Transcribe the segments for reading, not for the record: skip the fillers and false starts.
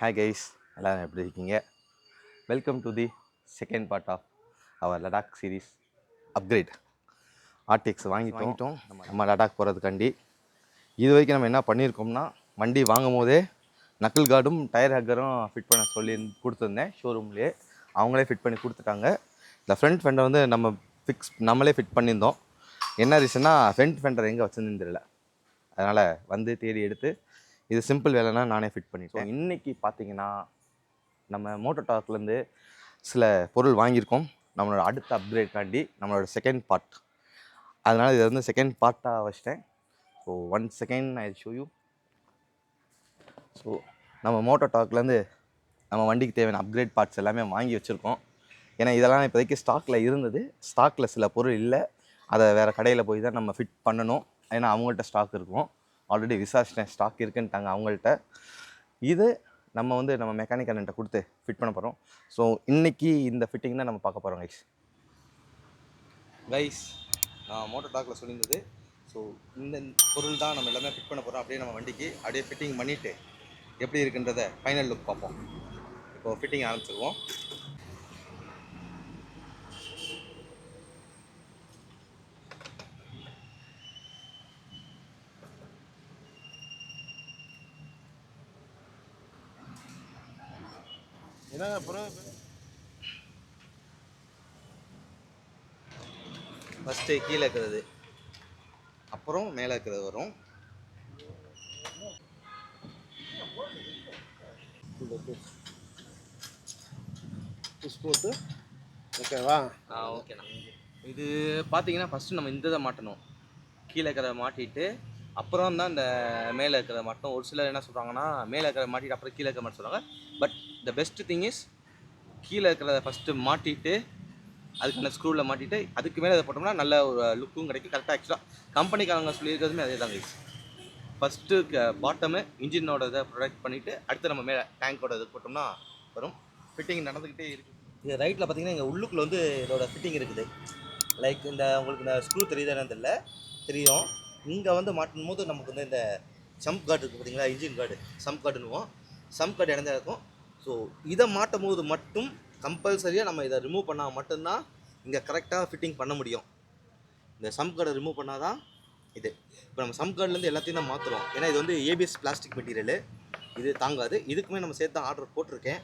Hi guys, எல்லாரும் எப்படி இருக்கீங்க? Welcome to the second part of our Ladakh series upgrade. RTX வாங்கிட்டோம் நம்ம லடாக் போகிறதுக்காண்டி. இது வரைக்கும் நம்ம என்ன பண்ணியிருக்கோம்னா, வண்டி வாங்கும் போதே நக்கிள் கார்டும் டயர் ஹக்கரும் ஃபிட் பண்ண சொல்லி கொடுத்துருந்தேன் ஷோரூம்லேயே. அவங்களே ஃபிட் பண்ணி கொடுத்துட்டாங்க. இந்த ஃப்ரண்ட் ஃபெண்டை வந்து நம்மளே ஃபிட் பண்ணியிருந்தோம். என்ன ரீசன்னா, ஃப்ரண்ட் ஃபெண்டர் எங்கே வச்சுருந்துன்னு தெரியல. அதனால் வந்து தேடி எடுத்து இது சிம்பிள் வேலைன்னா நானே ஃபிட் பண்ணிட்டேன். இன்றைக்கி பார்த்தீங்கன்னா நம்ம மோட்டோ டார்க்லேருந்து சில பொருள் வாங்கியிருக்கோம் நம்மளோட அடுத்த அப்கிரேட்காண்டி, நம்மளோட செகண்ட் பார்ட். அதனால் இதை வந்து செகண்ட் பார்ட்டாக வச்சிட்டேன். So 1 second I show you. So நம்ம மோட்டோ டார்க்லேருந்து நம்ம வண்டிக்கு தேவையான அப்கிரேட் பார்ட்ஸ் எல்லாமே வாங்கி வச்சுருக்கோம். ஏன்னா இதெல்லாம் இப்போதைக்கு ஸ்டாக்கில் இருந்தது. ஸ்டாக்கில் சில பொருள் இல்லை, அதை வேறு கடையில் போய் தான் நம்ம ஃபிட் பண்ணணும். ஏன்னா அவங்கள்ட்ட ஸ்டாக் இருக்கும். ஆல்ரெடி விசாரிச்சிட்டேன், ஸ்டாக் இருக்குன்ட்டாங்க அவங்கள்ட்ட. இது நம்ம மெக்கானிக் அண்ணன்ட்ட கொடுத்து ஃபிட் பண்ண போகிறோம். ஸோ இன்றைக்கி இந்த ஃபிட்டிங் தான் நம்ம பார்க்க போகிறோம் கைஸ். நான் மோட்டோ டாக்கில் சொல்லியிருந்தது. ஸோ இந்த பொருள் தான் நம்ம எல்லாமே ஃபிட் பண்ண போகிறோம். அப்படியே நம்ம வண்டிக்கு அப்படியே ஃபிட்டிங் பண்ணிவிட்டு எப்படி இருக்குன்றதை ஃபைனல் லுக் பார்ப்போம். இப்போது ஃபிட்டிங் ஆரம்பிச்சிருவோம். என்னங்க அப்புறம் ஃபஸ்ட்டு கீழே இருக்கிறது, அப்புறம் மேலே இருக்கிறது வரும். புஷ் போட்டு ஓகேவா? ஓகேண்ணா. இது பார்த்தீங்கன்னா ஃபஸ்ட்டு நம்ம இந்த இதை மாட்டணும். கீழே இருக்கிறத மாட்டிட்டு அப்புறம் தான் இந்த மேலே இருக்கிறத மாட்டணும். ஒரு சிலர் என்ன சொல்கிறாங்கன்னா, மேலே இருக்கிறத மாட்டிட்டு அப்புறம் கீழே இருக்கிற மாதிரி சொல்கிறாங்க. But the best thing is கீழே இருக்கிறத ஃபஸ்ட்டு மாட்டிட்டு அதுக்கான ஸ்க்ரூவில் மாட்டிட்டு அதுக்கு மேலே இதை போட்டோம்னா நல்ல ஒரு லுக்கும் கிடைக்கும். கரெக்டாக ஆக்சுவலாக கம்பெனிக்காரங்க சொல்லியிருக்கிறதுமே அதே தாங்க. ஃபஸ்ட்டு பாட்டமு இன்ஜினோட இதை ப்ரொடக்ட் பண்ணிவிட்டு அடுத்து நம்ம மேலே டேங்கோட இது போட்டோம்னா வரும். ஃபிட்டிங் நடந்துக்கிட்டே இருக்குது. இது ரைட்டில் பார்த்தீங்கன்னா இங்கே உள்ளுக்குள்ளே வந்து இதோட ஃபிட்டிங் இருக்குது. லைக் இந்த உங்களுக்கு இந்த ஸ்க்ரூ தெரியுதானு தெரியல, தெரியும். இங்கே வந்து மாட்டும் போது நமக்கு வந்து இந்த சம்ப் கார்டு இருக்குது பார்த்தீங்களா, இன்ஜின் கார்டு சம்ப் கார்டுன்னுவோம். சம்ப் கார்டு இடந்தா இருக்கும். ஸோ இதை மாட்டும் போது மட்டும் கம்பல்சரியாக நம்ம இதை ரிமூவ் பண்ணால் மட்டும்தான் இங்கே கரெக்டாக ஃபிட்டிங் பண்ண முடியும். இந்த சம்ப் கார்டை ரிமூவ் பண்ணால் தான் இது. இப்போ நம்ம சம்ப் கார்டுலேருந்து எல்லாத்தையும் தான் மாற்றுறோம். ஏன்னா இது வந்து ஏபிஎஸ் பிளாஸ்டிக் மெட்டீரியலு, இது தாங்காது. இதுக்குமே நம்ம சேர்த்து தான் ஆர்டர் போட்டிருக்கேன்.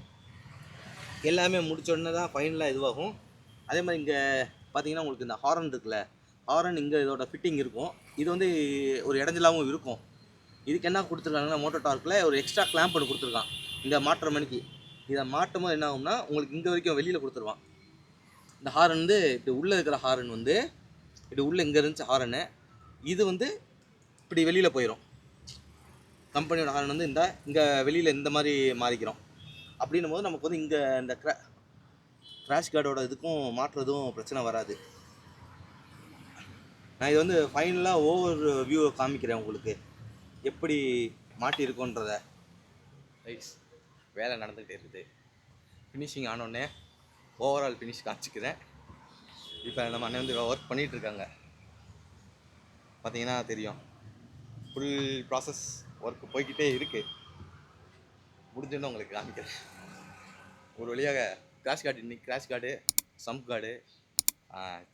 எல்லாமே முடிச்சோடனே தான் ஃபைனலாக இதுவாகும். அதே மாதிரி இங்கே பார்த்தீங்கன்னா உங்களுக்கு இந்த ஹாரன் இருக்குல்ல, ஹாரன் இங்கே இதோட ஃபிட்டிங் இருக்கும். இது வந்து ஒரு இடைஞ்சலாகவும் இருக்கும். இதுக்கு என்ன கொடுத்துருக்காங்கன்னா, மோட்டோ டார்க்கில் ஒரு எக்ஸ்ட்ரா கிளாம்ப் ஒன்று கொடுத்துருக்கான். இந்த மாட்டுற மணிக்கு இதை மாட்டும் போது என்ன ஆகும்னா, உங்களுக்கு இங்கே வரைக்கும் வெளியில் கொடுத்துருவான். இந்த ஹாரன் வந்து இப்படி உள்ளே இருக்கிற ஹாரன் வந்து இப்படி உள்ளே இங்கே இருந்துச்சு ஹாரனு, இது வந்து இப்படி வெளியில் போயிடும். கம்பெனியோட ஹாரன் வந்து இங்கே வெளியில் இந்த மாதிரி மாறிக்கிறோம். அப்படின்னும் போது நமக்கு வந்து இங்கே இந்த கிராஷ் கார்டோட இதுக்கும் மாற்றுறதும் பிரச்சனை வராது. நான் இது வந்து ஃபைனலாக ஓவர் வியூவை காமிக்கிறேன் உங்களுக்கு, எப்படி மாட்டியிருக்கோன்றத. ரைஸ் வேலை நடந்துகிட்டே இருக்குது. ஃபினிஷிங் ஆனோடனே ஓவரால் ஃபினிஷ் காமிச்சிக்கிறேன். இப்போ நம்ம அண்ணன் வந்து ஒர்க் பண்ணிகிட்ருக்காங்க, பார்த்தீங்கன்னா தெரியும். ஃபுல் ப்ராசஸ் ஒர்க் போய்கிட்டே இருக்குது. முடிஞ்சோன்னு உங்களுக்கு காமிக்கிறேன். ஒரு வழியாக கிராஷ் கார்டு, இன்னைக்கு crash guard, sump guard,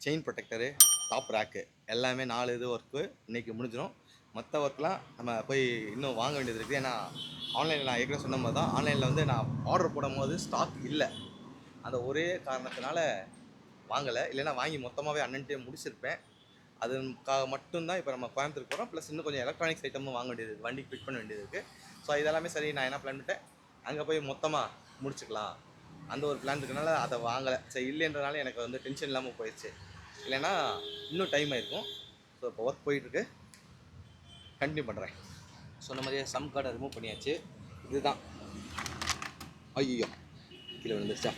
chain protector, top rack எல்லாமே 4 இது ஒர்க்கு இன்றைக்கி முடிஞ்சிடும். மற்ற ஒர்க்லாம் நம்ம போய் இன்னும் வாங்க வேண்டியது இருக்குது. ஏன்னா ஆன்லைனில் நான் ஏற்கனவே சொன்ன மாதிரி தான், ஆன்லைனில் வந்து நான் ஆர்டர் போடும் போது ஸ்டாக் இல்லை. அந்த ஒரே காரணத்தினால வாங்கலை. இல்லைன்னா வாங்கி மொத்தமாகவே அண்ணன்ட்டே முடிச்சிருப்பேன். அதுக்காக மட்டும்தான் இப்போ நம்ம கோயம்புத்தூருக்கு போகிறோம். ப்ளஸ் இன்னும் கொஞ்சம் எலக்ட்ரானிக்ஸ் ஐட்டமும் வாங்க வேண்டியது இருக்குது, வண்டிக்கு ஃபிட் பண்ண வேண்டியது இருக்குது. ஸோ இதெல்லாமே சரி, நான் என்ன பிளான் பண்ணிட்டேன், அங்கே போய் மொத்தமாக முடிச்சுக்கலாம் அந்த ஒரு பிளான் இருக்கனால அதை வாங்கலை. சரி, இல்லைன்றனால எனக்கு வந்து டென்ஷன் இல்லாமல் போயிடுச்சு. இல்லைன்னா இன்னும் டைம் ஆகிருக்கும். ஸோ இப்போ ஒர்க் போயிட்டுருக்கு, கண்டினியூ பண்ணுறேன். சொன்ன மாதிரியே சம் கார்டை ரிமூவ் பண்ணியாச்சு. இதுதான். ஐயோ கீழே விழுந்துருச்சா.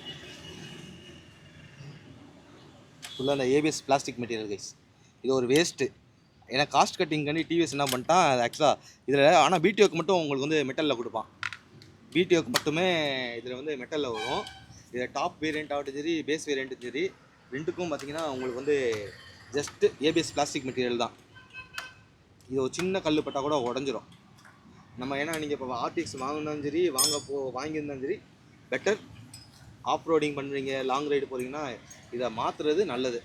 ஃபுல்லாக அந்த ஏபிஎஸ் பிளாஸ்டிக் மெட்டீரியல் கைஸ். இது ஒரு வேஸ்ட்டு. ஏன்னா காஸ்ட் கட்டிங்காண்டி டிவிஎஸ் என்ன பண்ணிட்டான், அது ஆக்சுவலாக இதில் ஆனால் பிடிஓக்கு மட்டும் உங்களுக்கு வந்து மெட்டலில் கொடுப்பான். பிடிஓக்கு மட்டுமே இதில் வந்து மெட்டலில் வரும். இதில் டாப் வேரியண்ட் ஆகட்டும் சரி, பேஸ் வேரியண்ட்டும் சரி, ரெண்டுக்கும் பார்த்தீங்கன்னா உங்களுக்கு வந்து ஜஸ்ட்டு ஏபிஎஸ் பிளாஸ்டிக் மெட்டீரியல் தான். இது ஒரு சின்ன கல் பட்டால் கூட உடஞ்சிரும். நம்ம ஏன்னா நீங்கள் இப்போ ஆர்டிஎக்ஸ் வாங்கினாலும் சரி வாங்கியிருந்தாலும் சரி பெட்டர். ஆஃப் ரோடிங் பண்ணுறீங்க, லாங் ரைடு போகிறீங்கன்னா இதை மாற்றுறது நல்லது.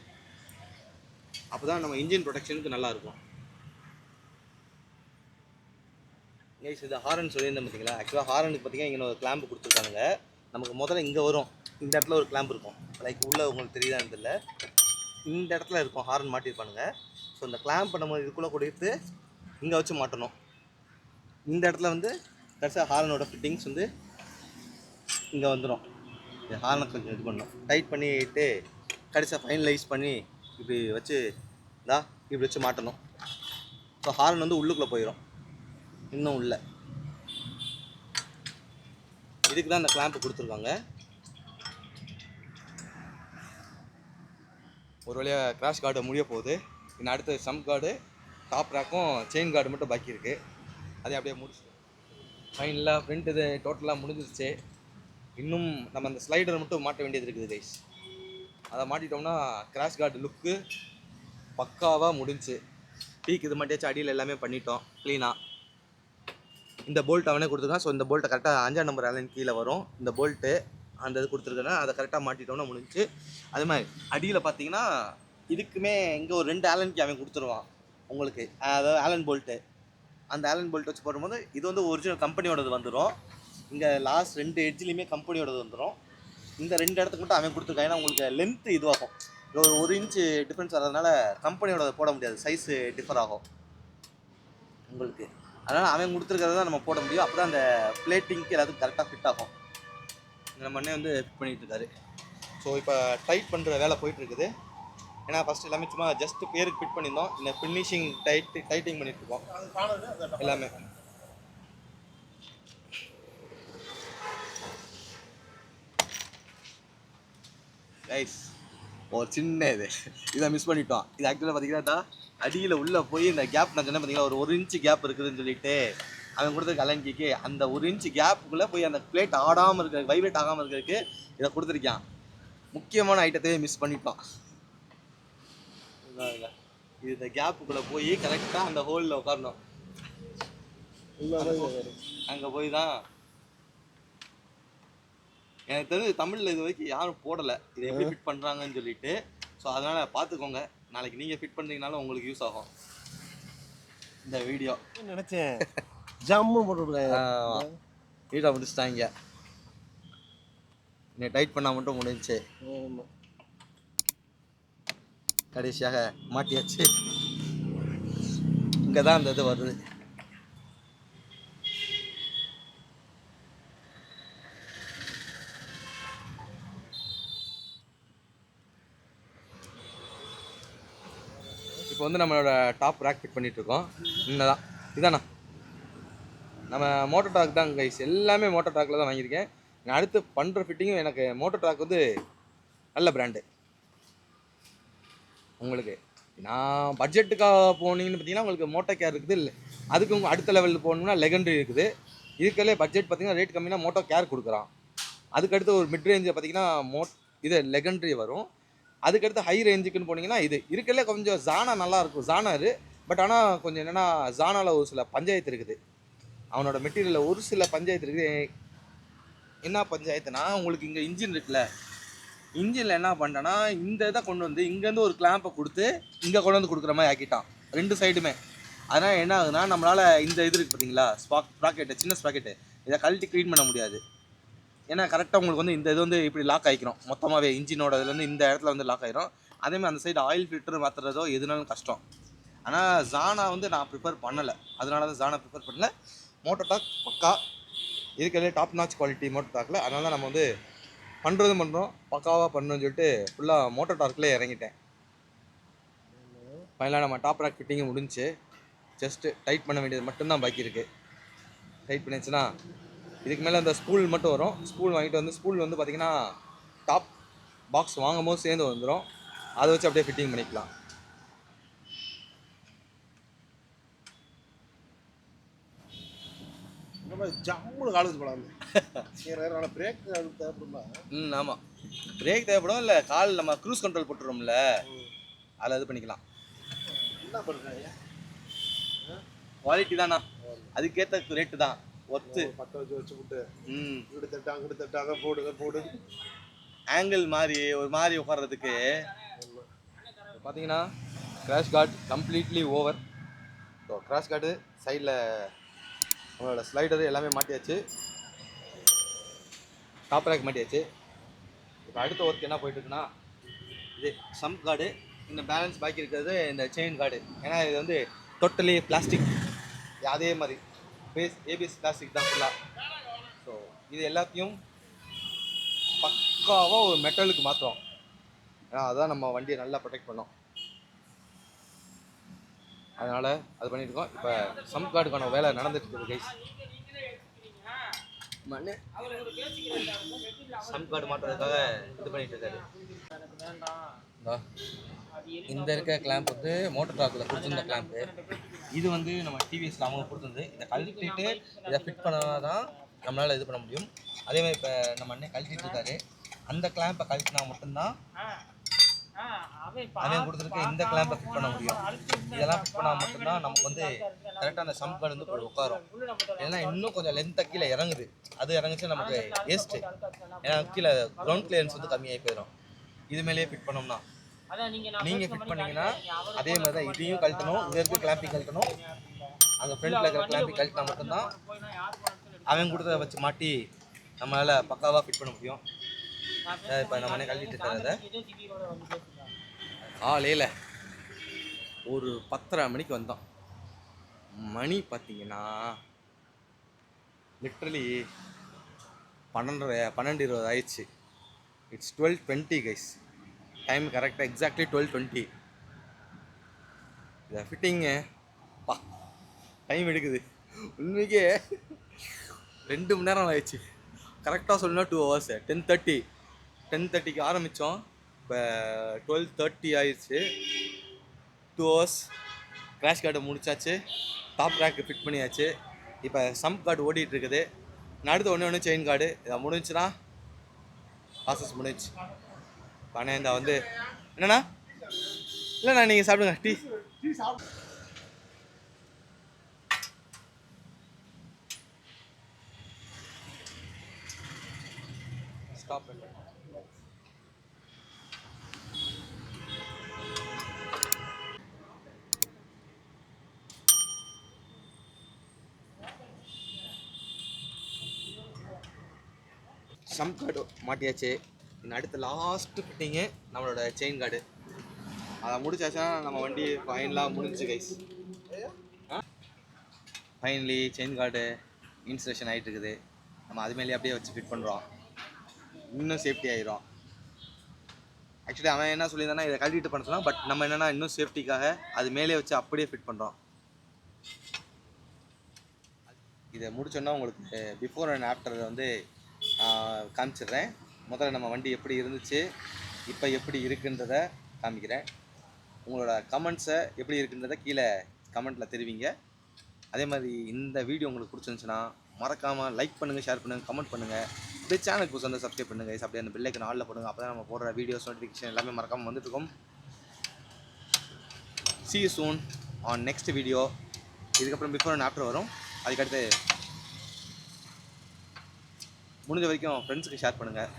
அப்போ தான் நம்ம இன்ஜின் ப்ரொடெக்ஷனுக்கு நல்லாயிருக்கும். கைஸ் இது ஹாரன் சொல்லியிருந்தேன் பார்த்தீங்களா. ஆக்சுவலாக ஹாரனுக்கு பார்த்தீங்கன்னா இங்கே ஒரு கிளாம்பு கொடுத்துருக்காங்க. நமக்கு முதல்ல இங்கே வரும், இந்த இடத்துல ஒரு கிளாம்பு இருக்கும். லைக் உள்ளே உங்களுக்கு தெரியுதான்னு தெரியல, இந்த இடத்துல இருக்கும் ஹாரன் மாட்டியிருப்பானுங்க. ஸோ இந்த கிளாம்பை நம்ம இதுக்குள்ளே கொடுத்து இங்கே வச்சு மாட்டணும். இந்த இடத்துல வந்து கடைசியாக ஹாரனோட ஃபிட்டிங்ஸ் வந்து இங்கே வந்துடும். இந்த ஹாரனை கொஞ்சம் இது பண்ணணும், டைட் பண்ணிட்டு கடைசியாக ஃபைனலைஸ் பண்ணி இப்படி வச்சு இப்படி வச்சு மாட்டணும். ஸோ ஹாரன் வந்து உள்ளுக்குள்ளே போயிடும், இன்னும் உள்ள. இதுக்கு தான் இந்த கிளாம்பு கொடுத்துருக்காங்க. ஒரு வழியாக கிராஷ் கார்டு முடிய போகுது. இன்னும் அடுத்து சம் கார்டு, டாப் ரேக்கும் செயின் கார்டு மட்டும் பாக்கி இருக்குது. அதே அப்படியே முடிச்சு ஃபைனலாக ஃப்ரண்ட் இது டோட்டலாக முடிஞ்சிருச்சு. இன்னும் நம்ம அந்த ஸ்லைடரை மட்டும் மாட்ட வேண்டியது இருக்குது கைஸ். அதை மாட்டிட்டோம்னா கிராஷ் கார்டு லுக்கு பக்காவாக முடிஞ்சு. பீக் இது மாட்டியாச்சும் அடியில் எல்லாமே பண்ணிட்டோம் க்ளீனாக. இந்த போல்ட் அவனே கொடுத்துருக்கான். ஸோ இந்த போல்ட்டை கரெக்டாக 5ஆம் நம்பர் அலைன் கீழே வரும் இந்த போல்ட்டு. அந்த இது கொடுத்துருக்கேன்னா அதை கரெக்டாக மாட்டிட்டோம்னா முடிஞ்சு. அது மாதிரி அடியில் பார்த்தீங்கன்னா இதுக்குமே இங்கே ஒரு 2 ஆலன் கீ அவன் கொடுத்துருவான் உங்களுக்கு, அதாவது ஆலன் போல்ட்டு. அந்த ஆலன் போல்ட் வச்சு போடும்போது இது வந்து ஒரிஜினல் கம்பெனியோடது வந்துடும். இங்கே லாஸ்ட் 2 எட்ஜ்லேயுமே கம்பெனியோடது வந்துடும். இந்த 2 இடத்துக்கு மட்டும் அவன் கொடுத்துருக்கான். ஏன்னா உங்களுக்கு லென்த்து இதுவாகும், ஒரு 1 இன்ச்சு டிஃப்ரென்ஸ் வர்றதுனால கம்பெனியோட போட முடியாது, சைஸு டிஃபர் ஆகும் உங்களுக்கு. அதனால் அவன் கொடுத்துருக்கிறத தான் நம்ம போட முடியும். அப்போ தான் அந்த பிளேட்டிங்க்கு எல்லாத்துக்கும் கரெக்டாக ஃபிட் ஆகும். நம்ம அண்ணே வந்து ஃபிட் பண்ணிகிட்டு இருக்காரு. ஸோ இப்போ டைட் பண்ணுற வேலை போயிட்டுருக்குது. ஏன்னா ஃபஸ்ட் எல்லாமே சும்மா ஜஸ்ட் பேருக்கு ஃபிட் பண்ணியிருந்தோம். இந்த ஃபினிஷிங் டைட்டிங் பண்ணிகிட்ருக்கோம் எல்லாமே. கைஸ் ஒரு சின்ன இதை மிஸ் பண்ணிட்டோம். இது ஆக்சுவலாக பார்த்தீங்கன்னா அடியில் உள்ளே போய் இந்த கேப் நான் சொன்னேன் பார்த்தீங்கன்னா, ஒரு 1 இன்ச்சு கேப் இருக்குதுன்னு சொல்லிட்டு அவன் கொடுத்துருக்க அலன்கிக்கு அந்த 1 இன்ச்சு கேப்புக்குள்ளே போய் அந்த பிளேட் ஆடாமல் இருக்க, வைப்ரேட் ஆகாமல் இருக்கிறதுக்கு இதை கொடுத்துருக்கான். முக்கியமான ஐட்டத்தையே மிஸ் பண்ணிட்டோம். இது இந்த கேப்புக்குள்ளே போய் கரெக்டாக அந்த ஹோலில் உட்காரணும். அங்கே போய் தான் எனக்கு தெரிஞ்சு தமிழில் இது வரைக்கும் யாரும் போடலை இதை எப்படி ஃபிட் பண்ணுறாங்கன்னு சொல்லிட்டு. ஸோ அதனால் பார்த்துக்கோங்க, நாளைக்கு நீங்கள் ஃபிட் பண்ணுறீங்கனாலும் உங்களுக்கு யூஸ் ஆகும் இந்த வீடியோ. நினச்சேன் ஜம்மு போட்டுருக்காங்க, வீடாக முடிச்சிட்டாங்க. நீ டைட் பண்ணால் மட்டும் முடிஞ்சிச்சு. கடைசியாக மாட்டியாச்சு. இங்கே தான் அந்த இது வருது. இப்போ வந்து நம்மளோட டாப் ரேக் ஃபிட் பண்ணிகிட்ருக்கோம். இன்னதான் இதாண்ணா நம்ம மோட்டோ ட்ராக் தான் கைஸ், எல்லாமே மோட்டோ ட்ராக்கில் தான் வாங்கியிருக்கேன். நான் அடுத்து பண்ணுற ஃபிட்டிங்கும் எனக்கு மோட்டோ ட்ராக் வந்து நல்ல பிராண்டு. உங்களுக்கு நான் பட்ஜெட்டுக்காக போனீங்கன்னு பார்த்தீங்கன்னா உங்களுக்கு மோட்டோ கேர் இருக்குது. இல்லை அதுக்கு உங்கள் அடுத்த லெவலில் போகணுன்னா லெகண்ட்ரி இருக்குது. இதுக்கே பட்ஜெட் பார்த்தீங்கன்னா ரேட் கம்மினா மோட்டோ கேர் கொடுக்குறான். அதுக்கடுத்து ஒரு மிட் ரேஞ்சை பார்த்தீங்கன்னா இது லெகண்ட்ரி வரும். அதுக்கடுத்து ஹை ரேஞ்சுக்குன்னு போனீங்கன்னா இது இருக்கல கொஞ்சம் ஜானா நல்லாயிருக்கும். ஜானாரு பட் ஆனால் கொஞ்சம் என்னென்னா ஜானாவில் ஒரு சில பஞ்சாயத்து இருக்குது. அவனோட மெட்டீரியலில் ஒரு சில பஞ்சாயத்து இருக்குது. என்ன பஞ்சாயத்துனா உங்களுக்கு இங்கே இன்ஜின் இருக்குல்ல, இன்ஜினில் என்ன பண்ணிட்டேன்னா இந்த இதை கொண்டு வந்து இங்கேருந்து ஒரு கிளாம்பை கொடுத்து இங்கே கொண்டு வந்து கொடுக்குற மாதிரி ஆக்கிட்டான் 2 சைடுமே. அதனால் என்ன ஆகுதுன்னா நம்மளால் இந்த இது இருக்குது பார்த்தீங்களா ஸ்ப்ராக்கெட்டு, சின்ன ஸ்ப்ராக்கெட்டு, இதை கழட்டி க்ளீன் பண்ண முடியாது. ஏன்னா கரெக்டாக உங்களுக்கு வந்து இந்த இது வந்து இப்படி லாக் ஆகிக்கிறோம் மொத்தமாகவே, இன்ஜினோட இதுலேருந்து இந்த இடத்துல வந்து லாக் ஆகிரும். அதேமாதிரி அந்த சைடு ஆயில் ஃபில்டர் மாற்றுறதோ எதுனாலும் கஷ்டம். ஆனால் ஜானா வந்து நான் ப்ரிஃபர் பண்ணலை, அதனால தான் ஜானா ப்ரிஃபர் பண்ணல. மோட்டோ டாக் பக்கா இருக்கிறதுலே டாப் நாச் குவாலிட்டி மோட்டோ டாக்கில். அதனால தான் நம்ம வந்து பண்ணுறோம் பக்காவாக பண்ணணும்னு சொல்லிட்டு ஃபுல்லாக மோட்டோ டார்க்லேயே இறங்கிட்டேன். ஃபைனலாக நம்ம டாப் ரேக் ஃபிட்டிங்கு முடிஞ்சு, ஜஸ்ட்டு டைட் பண்ண வேண்டியது மட்டும்தான் பாக்கி இருக்குது. டைட் பண்ணிடுச்சுன்னா இதுக்கு மேலே அந்த ஸ்பூல் மட்டும் வரும். ஸ்பூல் வாங்கிட்டு வந்து ஸ்பூல் வந்து பார்த்திங்கன்னா டாப் பாக்ஸ் வாங்கும் போது சேர்ந்து வந்துடும். அதை வச்சு அப்படியே ஃபிட்டிங் பண்ணிக்கலாம். ஜம்முன்னு காலேஜ் போகலாம். பிரேக் தேவைப்படுமா? ஆமாம், பிரேக் தேவைப்படும். இல்லை கால் நம்ம க்ரூஸ் கண்ட்ரோல் போட்டுருவோம்ல, அதில் இது பண்ணிக்கலாம். என்ன பண்ணுறாங்க குவாலிட்டி தானா, அதுக்கேற்ற ரேட்டு தான் ஒர்த்து. பற்ற வச்சு விட்டு ம் இங்கிட்டு தட்டு அங்கிட்டு தட்டு அதை போடு இதை போடு. ஆங்கிள் மாதிரி ஒரு மாதிரி உட்கார்றதுக்கு பார்த்தீங்கன்னா crash card completely over. So crash card சைடில் நம்மளோட ஸ்லைடரு எல்லாமே மாட்டியாச்சு, டாப் ரேக் மாட்டியாச்சு. இப்போ அடுத்த ஒர்க் என்ன போயிட்டுருக்குன்னா இது சம்ப் கார்டு, இந்த பேலன்ஸ் பாக்கி இருக்கிறது இந்த செயின் கார்டு. ஏன்னா இது வந்து டோட்டலி பிளாஸ்டிக், அதே மாதிரி ஏபிஎஸ் பிளாஸ்டிக் தான் ஃபுல்லாக. ஸோ இது எல்லாத்தையும் பக்காவாக ஒரு மெட்டலுக்கு மாற்றுறோம். ஏன்னா அதுதான் நம்ம வண்டியை நல்லா ப்ரொடெக்ட் பண்ணோம், அதனால் அது பண்ணியிருக்கோம். இப்போ சம்ப் கார்டுக்கான வேலை நடந்துட்டு இருக்குது கைஸ். மண்ணு சம்ப் கார்டு மாட்டுறதுக்காக இது பண்ணிட்டு இருக்காரு. இந்த இருக்க கிளாம்ப் வந்து மோட்டர் டாக்கில் கொடுத்துருந்த கிளாம்ப்பு. இது வந்து நம்ம டிவிஎஸ்ல அவங்க கொடுத்துருந்து. இதை கழட்டிட்டு இதை ஃபிட் பண்ணால் தான் நம்மளால் இது பண்ண முடியும். அதே மாதிரி இப்போ நம்ம அண்ணன் கழட்டிட்டு இருக்காரு. அந்த கிளாம்பை கழட்டினா மட்டும்தான் அவன் கொடுத்துருக்க இந்த கிளாம்பை ஃபிட் பண்ண முடியும். இதெல்லாம் ஃபிட் பண்ணால் மட்டும்தான் நமக்கு வந்து கரெக்டாக அந்த சம்ப் கார்டு வந்து போய் உட்காரும். ஏன்னா இன்னும் கொஞ்சம் லென்த்தாக கீழே இறங்குது, அது இறங்குச்சு நமக்கு வேஸ்ட்டு. ஏன்னா கீழே கிரவுண்ட் கிளியரன்ஸ் வந்து கம்மியாகி போயிடும் இது மேலேயே ஃபிட் பண்ணோம்னா. நீங்கள் ஃபிட் பண்ணிங்கன்னா அதே மாதிரி தான் இதையும் கழட்டணும், இங்கே இருக்க கிளாம்பிங் கழட்டணும், அங்கே ஃப்ரண்ட்டில் இருக்கிற கிளாம்பிங் கழட்டினா மட்டும்தான் அவன் கொடுத்ததை வச்சு மாட்டி நம்மளால் பக்காவாக ஃபிட் பண்ண முடியும். இப்போ நம்ம கழட்டிட்டு இருக்கிறத காலையில் ஒரு 10:30 மணிக்கு வந்தோம். மணி பார்த்தீங்கன்னா லிட்ரலி 12:20 ஆயிடுச்சு. It's 12:20 guys. டைம் கரெக்டாக எக்ஸாக்ட்லி 12:20. இதை ஃபிட்டிங்கு டைம் எடுக்குது உண்மைக்கே 2 மணி நேரம் ஆயிடுச்சு. கரெக்டாக சொல்லணும்னா 2 hours. 10:30க்கு ஆரம்பித்தோம், இப்போ 12:30 ஆயிடுச்சு. 2 hours. கிராஷ் கார்டை முடிச்சாச்சு, டாப் ரேக்கு ஃபிட் பண்ணியாச்சு. இப்போ சம்ப் கார்டு ஓடிட்டு இருக்குது. அடுத்து ஒன்று செயின் கார்டு. இதை முடிஞ்சுன்னா ப்ராசஸ் முடிஞ்சு. ஆனால் இந்த வந்து என்னண்ணா இல்லைண்ணா நீங்கள் சாப்பிடுங்க டீ. ஸ்டாப். சம்ப் கார்டு மாட்டியாச்சு. இன்னும் அடுத்த லாஸ்ட்டு ஃபிட்டிங்கு நம்மளோட செயின் கார்டு. அதை முடிச்சாச்சுன்னா நம்ம வண்டி ஃபைனலாக முடிஞ்சு guys. Finally chain guard installation ஆகிட்டு இருக்குது. நம்ம அது மேலேயே அப்படியே வச்சு ஃபிட் பண்ணுறோம், இன்னும் சேஃப்டி ஆகிரும். ஆக்சுவலி அவன் என்ன சொல்லியிருந்தானா இதை கழட்டிட்டு பண்ண சொன்னான், பட் நம்ம என்னென்னா இன்னும் சேஃப்டிக்காக அது மேலே வச்சு அப்படியே ஃபிட் பண்ணுறோம். இதை முடிச்சோன்னா உங்களுக்கு பிஃபோர் அண்ட் ஆஃப்டர் வந்து காமிச்சிடுறேன். முதல்ல நம்ம வண்டி எப்படி இருந்துச்சு, இப்போ எப்படி இருக்குன்றதை காமிக்கிறேன். உங்களோட கமெண்ட்ஸை எப்படி இருக்குன்றதை கீழே கமெண்ட்டில் தெரிவிங்க. அதே மாதிரி இந்த வீடியோ உங்களுக்கு பிடிச்சிருந்துச்சுன்னா மறக்காமல் லைக் பண்ணுங்கள், ஷேர் பண்ணுங்கள், கமெண்ட் பண்ணுங்கள். அப்படியே சேனலுக்கு புதுசாக வந்து சப்ஸ்கிரைப் பண்ணுங்கள். அப்படியே அந்த பெல் ஐக்கான் ஆல்ல போடுங்க. அப்போ தான் நம்ம போடுற வீடியோஸ் நோட்டிஃபிகேஷன் எல்லாமே மறக்காமல் வந்துட்டுருக்கும். See you soon on next video. இதுக்கப்புறம் பிஃபோர் அண்ட் ஆஃப்டர் வரும். அதுக்கடுத்து முடிஞ்ச வரைக்கும் ஃப்ரெண்ட்ஸுக்கு ஷேர் பண்ணுங்கள்,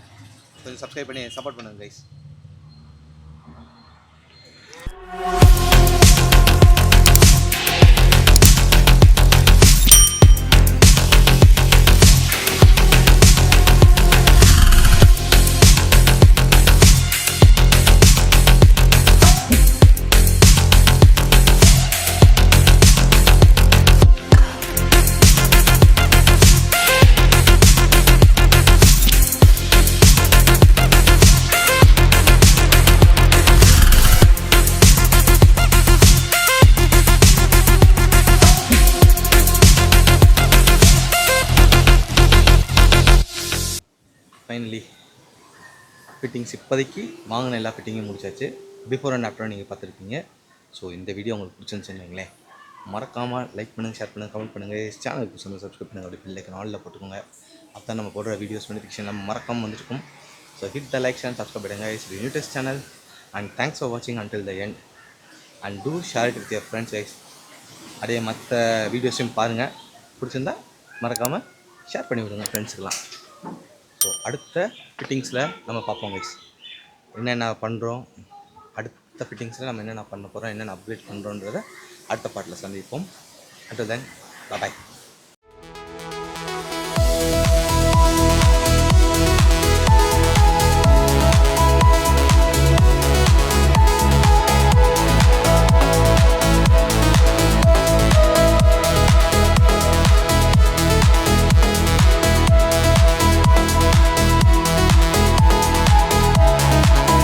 கொஞ்சம் சப்ஸ்கிரைப் பண்ணி சப்போர்ட் பண்ணுங்கள் கைஸ். ஃபைனலி ஃபிட்டிங்ஸ் இப்போதைக்கு வாங்கின எல்லா ஃபிட்டிங்கும் முடிச்சாச்சு. பிஃபோர் அண்ட் ஆஃப்டர் நீங்கள் பார்த்துருக்கீங்க. ஸோ இந்த வீடியோ உங்களுக்கு பிடிச்சிருந்துச்சுன்னு வைங்களேன், மறக்காமல் லைக் பண்ணுங்கள், ஷேர் பண்ணுங்கள், கமெண்ட் பண்ணுங்கள். சேனலுக்கு புதுசாக சப்ஸ்கிரைப் பண்ணுங்கள், அப்படி பெல் ஐக்கான் ஆல்ல போட்டுக்கோங்க. அப்போ தான் நம்ம போடுற வீடியோஸ் நோட்டிஃபிகேஷன் நம்ம மறக்காமல் வந்துருக்கும். So hit the like and subscribe பண்ணுங்கள். It's new test channel and thanks for வாட்சிங் until the end and do share it with your friends guys. அதே மற்ற வீடியோஸையும் பாருங்கள். பிடிச்சிருந்தா மறக்காமல் ஷேர் பண்ணி விடுங்க ஃப்ரெண்ட்ஸுக்கெல்லாம். ஸோ அடுத்த ஃபிட்டிங்ஸில் நம்ம பார்ப்போம் கைஸ், என்னென்ன பண்ணுறோம், அடுத்த ஃபிட்டிங்ஸில் நம்ம என்னென்ன பண்ண போகிறோம், என்னென்ன அப்கிரேட் பண்ணுறோன்றதை அடுத்த பாட்டில் சந்திப்போம். until then bye bye.